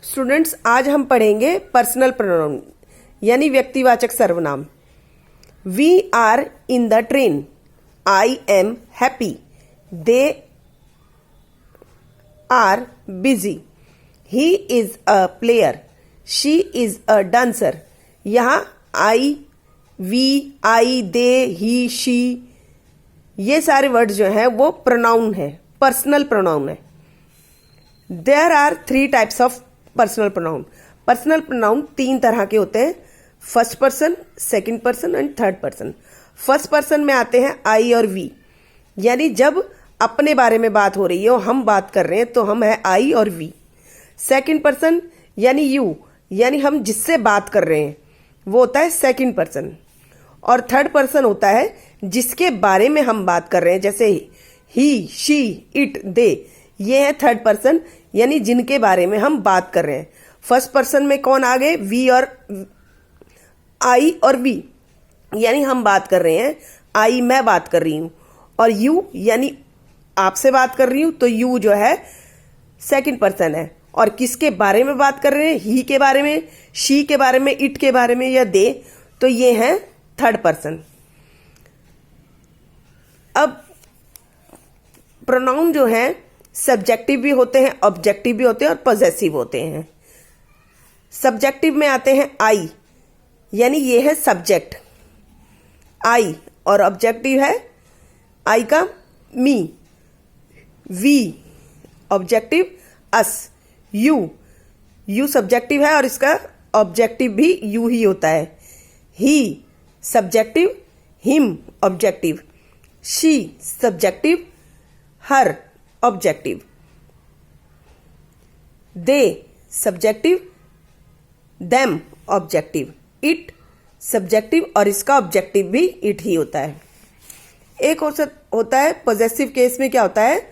Students, आज हम पढ़ेंगे पर्सनल प्रोनाउन यानी व्यक्तिवाचक सर्वनाम। We are in the train, I am happy, they are busy, he is a player, she is a dancer. यहाँ I, we, I, they, he, she ये सारे word जो हैं वो प्रोनाउन है, पर्सनल प्रोनाउन है। There are 3 types of personal pronoun. Personal pronoun 3 तरह के होते हैं, first person, second person and third person. First person में आते हैं आई और वी, यानी जब अपने बारे में बात हो रही है और हम बात कर रहे हैं तो हम है आई और वी। सेकंड पर्सन यानी यू, यानी हम जिससे बात कर रहे हैं वो होता है सेकंड पर्सन। और थर्ड पर्सन होता है जिसके बारे में हम बात कर रहे हैं, जैसे ही, शी, इट, दे, ये है थर्ड पर्सन, यानी जिनके बारे में हम बात कर रहे हैं। फर्स्ट पर्सन में कौन आ गए? वी और आई और वी, यानी हम बात कर रहे हैं, आई मैं बात कर रही हूं, और यू यानी आपसे बात कर रही हूं, तो यू जो है सेकंड पर्सन है। और किसके बारे में बात कर रहे हैं? ही के बारे में, शी के बारे में, इट के बारे में या दे, तो ये है थर्ड पर्सन। अब प्रोनाउन जो है सब्जेक्टिव भी होते हैं, ऑब्जेक्टिव भी होते हैं और पॉजेसिव होते हैं। सब्जेक्टिव में आते हैं आई, यानी ये है सब्जेक्ट आई, और ऑब्जेक्टिव है आई का me, we objective us, you subjective है और इसका ऑब्जेक्टिव भी यू ही होता है। He subjective, him objective, she subjective, her objective, they subjective, them objective, it subjective और इसका ऑब्जेक्टिव भी इट ही होता है। एक और होता है पॉजेसिव केस में, क्या होता है?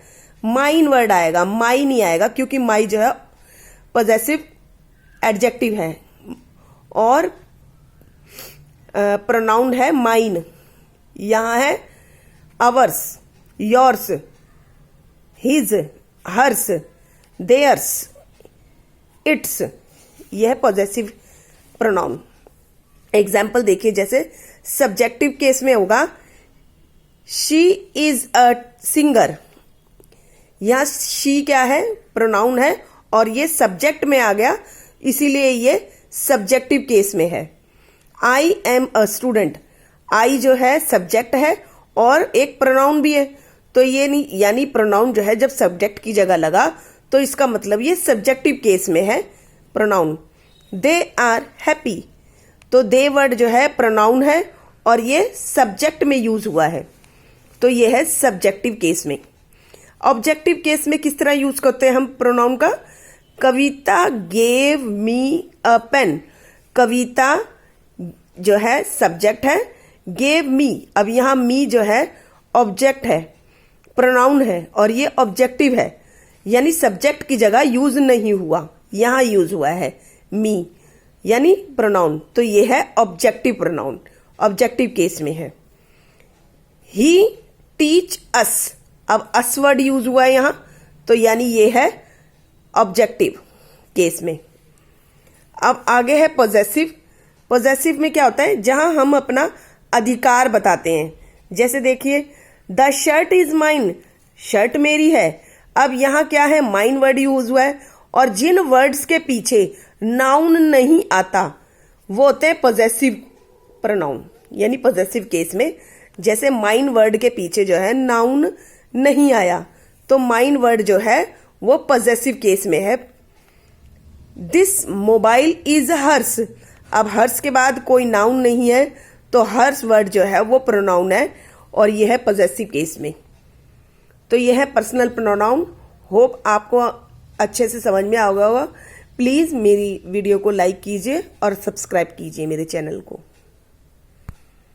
माइन वर्ड आएगा, माई नहीं आएगा, क्योंकि माई जो है पॉजेसिव एडजेक्टिव है और प्रोनाउन है माइन। यहां है ours, yours, his, hers, theirs, its, यह है पॉजेसिव प्रोनाउन। एग्जाम्पल देखिए, जैसे सब्जेक्टिव केस में होगा शी इज अ सिंगर। यहां शी क्या है? प्रोनाउन है और ये सब्जेक्ट में आ गया, इसीलिए ये सब्जेक्टिव केस में है। आई एम अ स्टूडेंट, आई जो है सब्जेक्ट है और एक प्रोनाउन भी है, तो ये नहीं, यानी प्रोनाउन जो है जब सब्जेक्ट की जगह लगा तो इसका मतलब ये सब्जेक्टिव केस में है प्रोनाउन। दे आर हैप्पी, तो दे वर्ड जो है प्रोनाउन है और ये सब्जेक्ट में यूज हुआ है, तो ये है सब्जेक्टिव केस में। ऑब्जेक्टिव केस में किस तरह यूज करते हैं हम प्रोनाउन का? कविता गेव मी अ पेन, कविता जो है सब्जेक्ट है, गेव मी, अब यहां मी जो है ऑब्जेक्ट है, प्रोनाउन है और ये ऑब्जेक्टिव है, यानी सब्जेक्ट की जगह यूज नहीं हुआ, यहां यूज हुआ है मी यानी प्रोनाउन, तो ये है ऑब्जेक्टिव प्रोनाउन, ऑब्जेक्टिव केस में है। ही टीच अस, अब अस वर्ड यूज हुआ है यहां, तो यानी ये है ऑब्जेक्टिव केस में। अब आगे है पॉजेसिव। पॉजेसिव में क्या होता है? जहां हम अपना अधिकार बताते हैं, जैसे देखिए the shirt is mine, shirt मेरी है। अब यहां क्या है? माइन वर्ड यूज हुआ है और जिन वर्ड्स के पीछे नाउन नहीं आता वो होते हैं पॉजेसिव प्रोनाउन, यानी पॉजेसिव केस में। जैसे माइन वर्ड के पीछे जो है नाउन नहीं आया, तो माइन वर्ड जो है वो पॉजेसिव केस में है। दिस मोबाइल इज हर्स, अब हर्स के बाद कोई नाउन नहीं है, तो हर्स वर्ड जो है वो प्रोनाउन है और ये है पॉजेसिव केस में। तो ये है पर्सनल प्रोनाउन। होप आपको अच्छे से समझ में आ गया होगा। प्लीज़ मेरी वीडियो को लाइक कीजिए और सब्सक्राइब कीजिए मेरे चैनल को।